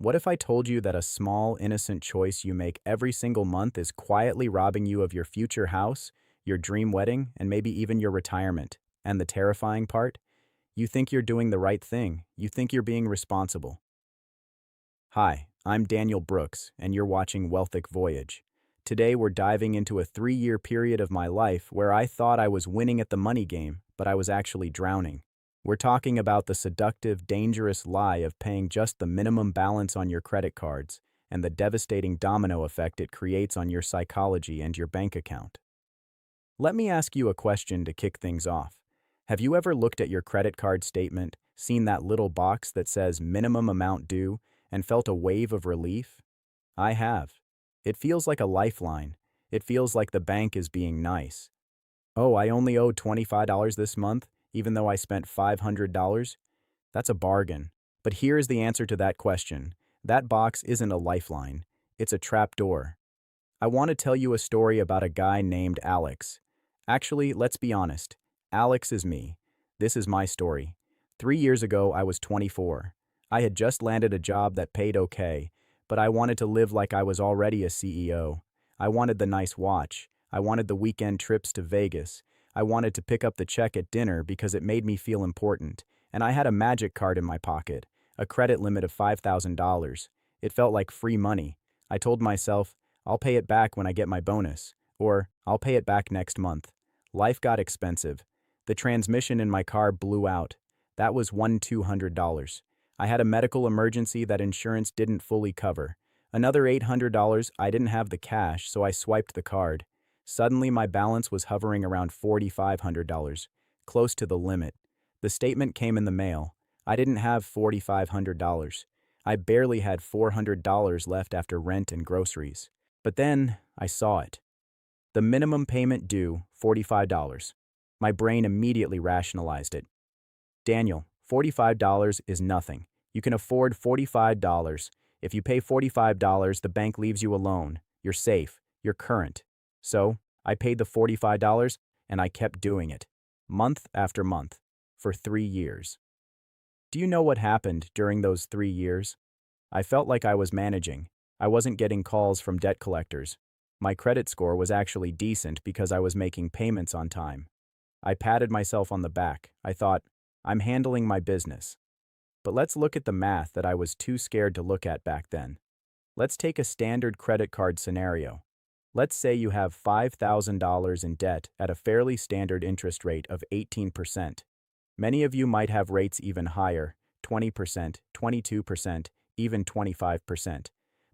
What if I told you that a small, innocent choice you make every single month is quietly robbing you of your future house, your dream wedding, and maybe even your retirement? And the terrifying part? You think you're doing the right thing. You think you're being responsible. Hi, I'm Daniel Brooks, and you're watching Wealthic Voyage. Today, we're diving into a 3-year period of my life where I thought I was winning at the money game, but I was actually drowning. We're talking about the seductive, dangerous lie of paying just the minimum balance on your credit cards and the devastating domino effect it creates on your psychology and your bank account. Let me ask you a question to kick things off. Have you ever looked at your credit card statement, seen that little box that says minimum amount due, and felt a wave of relief? I have. It feels like a lifeline. It feels like the bank is being nice. Oh, I only owe $25 this month, even though I spent $500? That's a bargain. But here's the answer to that question. That box isn't a lifeline. It's a trapdoor. I want to tell you a story about a guy named Alex. Actually, let's be honest. Alex is me. This is my story. 3 years ago, I was 24. I had just landed a job that paid okay, but I wanted to live like I was already a CEO. I wanted the nice watch. I wanted the weekend trips to Vegas. I wanted to pick up the check at dinner because it made me feel important. And I had a magic card in my pocket, a credit limit of $5,000. It felt like free money. I told myself, I'll pay it back when I get my bonus, or I'll pay it back next month. Life got expensive. The transmission in my car blew out. That was $200. I had a medical emergency that insurance didn't fully cover. Another $800, I didn't have the cash, so I swiped the card. Suddenly, my balance was hovering around $4,500, close to the limit. The statement came in the mail. I didn't have $4,500. I barely had $400 left after rent and groceries. But then, I saw it. The minimum payment due, $45. My brain immediately rationalized it. Daniel, $45 is nothing. You can afford $45. If you pay $45, the bank leaves you alone. You're safe. You're current. So, I paid the $45 and I kept doing it, month after month, for 3 years. Do you know what happened during those 3 years? I felt like I was managing. I wasn't getting calls from debt collectors. My credit score was actually decent because I was making payments on time. I patted myself on the back. I thought, I'm handling my business. But let's look at the math that I was too scared to look at back then. Let's take a standard credit card scenario. Let's say you have $5,000 in debt at a fairly standard interest rate of 18%. Many of you might have rates even higher, 20%, 22%, even 25%.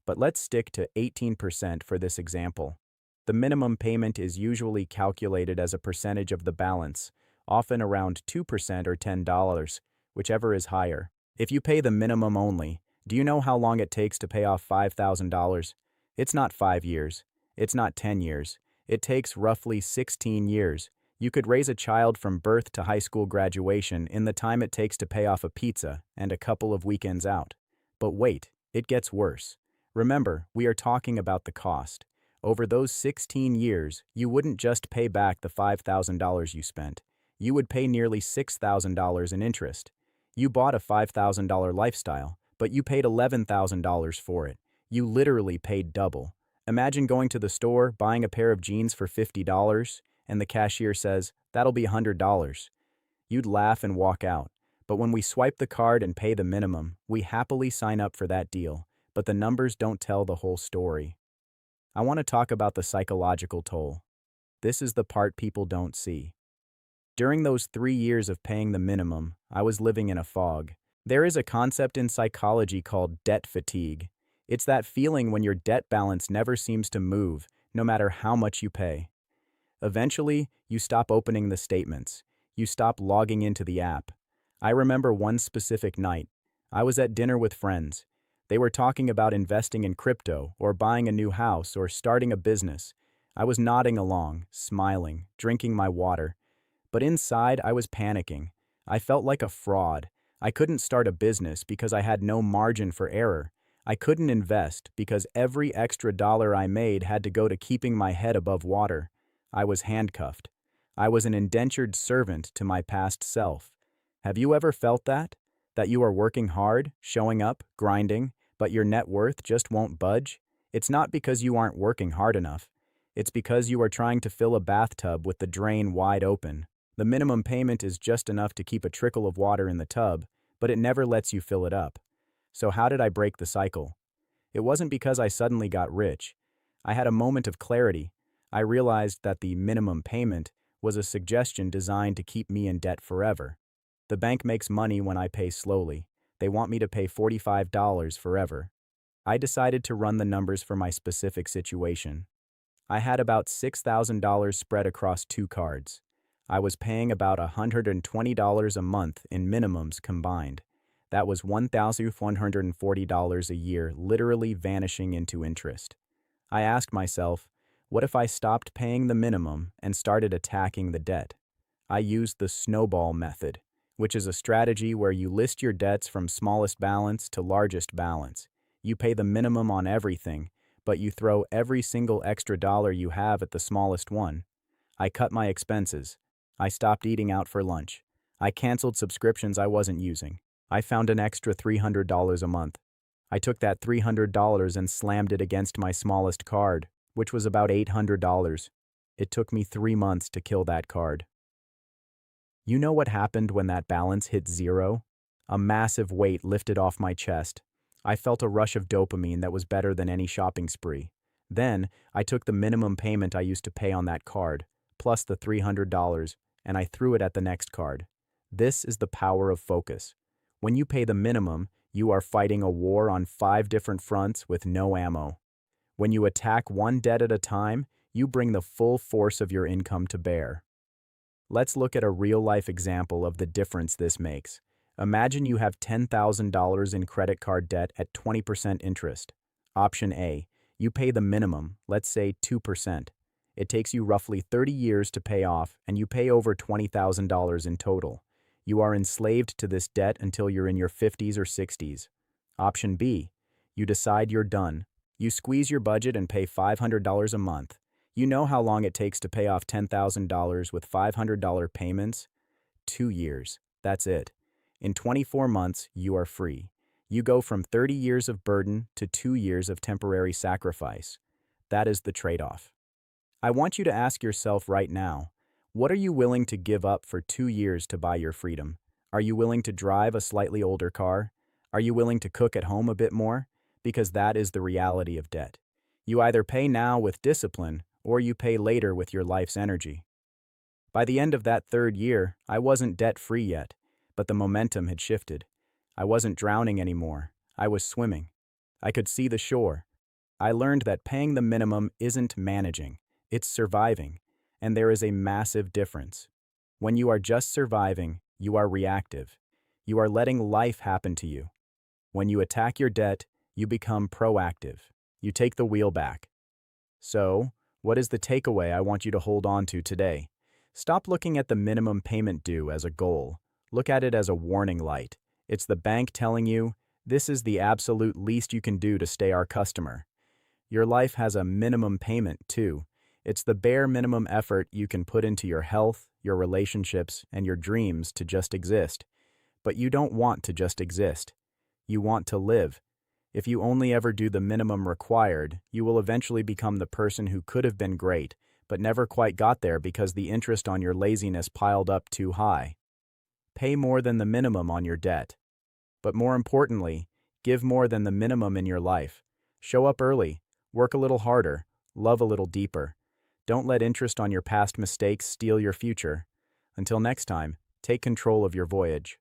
But let's stick to 18% for this example. The minimum payment is usually calculated as a percentage of the balance, often around 2% or $10, whichever is higher. If you pay the minimum only, do you know how long it takes to pay off $5,000? It's not 5 years. It's not 10 years. It takes roughly 16 years. You could raise a child from birth to high school graduation in the time it takes to pay off a pizza and a couple of weekends out. But wait, it gets worse. Remember, we are talking about the cost. Over those 16 years, you wouldn't just pay back the $5,000 you spent. You would pay nearly $6,000 in interest. You bought a $5,000 lifestyle, but you paid $11,000 for it. You literally paid double. Imagine going to the store, buying a pair of jeans for $50, and the cashier says, that'll be $100. You'd laugh and walk out. But when we swipe the card and pay the minimum, we happily sign up for that deal. But the numbers don't tell the whole story. I want to talk about the psychological toll. This is the part people don't see. During those 3 years of paying the minimum, I was living in a fog. There is a concept in psychology called debt fatigue. It's that feeling when your debt balance never seems to move, no matter how much you pay. Eventually, you stop opening the statements. You stop logging into the app. I remember one specific night. I was at dinner with friends. They were talking about investing in crypto, or buying a new house, or starting a business. I was nodding along, smiling, drinking my water. But inside, I was panicking. I felt like a fraud. I couldn't start a business because I had no margin for error. I couldn't invest because every extra dollar I made had to go to keeping my head above water. I was handcuffed. I was an indentured servant to my past self. Have you ever felt that? That you are working hard, showing up, grinding, but your net worth just won't budge? It's not because you aren't working hard enough. It's because you are trying to fill a bathtub with the drain wide open. The minimum payment is just enough to keep a trickle of water in the tub, but it never lets you fill it up. So how did I break the cycle? It wasn't because I suddenly got rich. I had a moment of clarity. I realized that the minimum payment was a suggestion designed to keep me in debt forever. The bank makes money when I pay slowly. They want me to pay $45 forever. I decided to run the numbers for my specific situation. I had about $6,000 spread across 2 cards. I was paying about $120 a month in minimums combined. That was $1,140 a year literally vanishing into interest. I asked myself, what if I stopped paying the minimum and started attacking the debt? I used the snowball method, which is a strategy where you list your debts from smallest balance to largest balance. You pay the minimum on everything, but you throw every single extra dollar you have at the smallest one. I cut my expenses. I stopped eating out for lunch. I canceled subscriptions I wasn't using. I found an extra $300 a month. I took that $300 and slammed it against my smallest card, which was about $800. It took me 3 months to kill that card. You know what happened when that balance hit zero? A massive weight lifted off my chest. I felt a rush of dopamine that was better than any shopping spree. Then, I took the minimum payment I used to pay on that card, plus the $300, and I threw it at the next card. This is the power of focus. When you pay the minimum, you are fighting a war on 5 different fronts with no ammo. When you attack one debt at a time, you bring the full force of your income to bear. Let's look at a real-life example of the difference this makes. Imagine you have $10,000 in credit card debt at 20% interest. Option A, you pay the minimum, let's say 2%. It takes you roughly 30 years to pay off, and you pay over $20,000 in total. You are enslaved to this debt until you're in your 50s or 60s. Option B, you decide you're done. You squeeze your budget and pay $500 a month. You know how long it takes to pay off $10,000 with $500 payments? 2 years. That's it. In 24 months, you are free. You go from 30 years of burden to 2 years of temporary sacrifice. That is the trade-off. I want you to ask yourself right now, what are you willing to give up for 2 years to buy your freedom? Are you willing to drive a slightly older car? Are you willing to cook at home a bit more? Because that is the reality of debt. You either pay now with discipline, or you pay later with your life's energy. By the end of that 3rd year, I wasn't debt-free yet, but the momentum had shifted. I wasn't drowning anymore. I was swimming. I could see the shore. I learned that paying the minimum isn't managing, it's surviving, and there is a massive difference. When you are just surviving, you are reactive. You are letting life happen to you. When you attack your debt, you become proactive. You take the wheel back. So, what is the takeaway I want you to hold on to today? Stop looking at the minimum payment due as a goal. Look at it as a warning light. It's the bank telling you, this is the absolute least you can do to stay our customer. Your life has a minimum payment, too. It's the bare minimum effort you can put into your health, your relationships, and your dreams to just exist. But you don't want to just exist. You want to live. If you only ever do the minimum required, you will eventually become the person who could have been great, but never quite got there because the interest on your laziness piled up too high. Pay more than the minimum on your debt. But more importantly, give more than the minimum in your life. Show up early, work a little harder, love a little deeper. Don't let interest on your past mistakes steal your future. Until next time, take control of your voyage.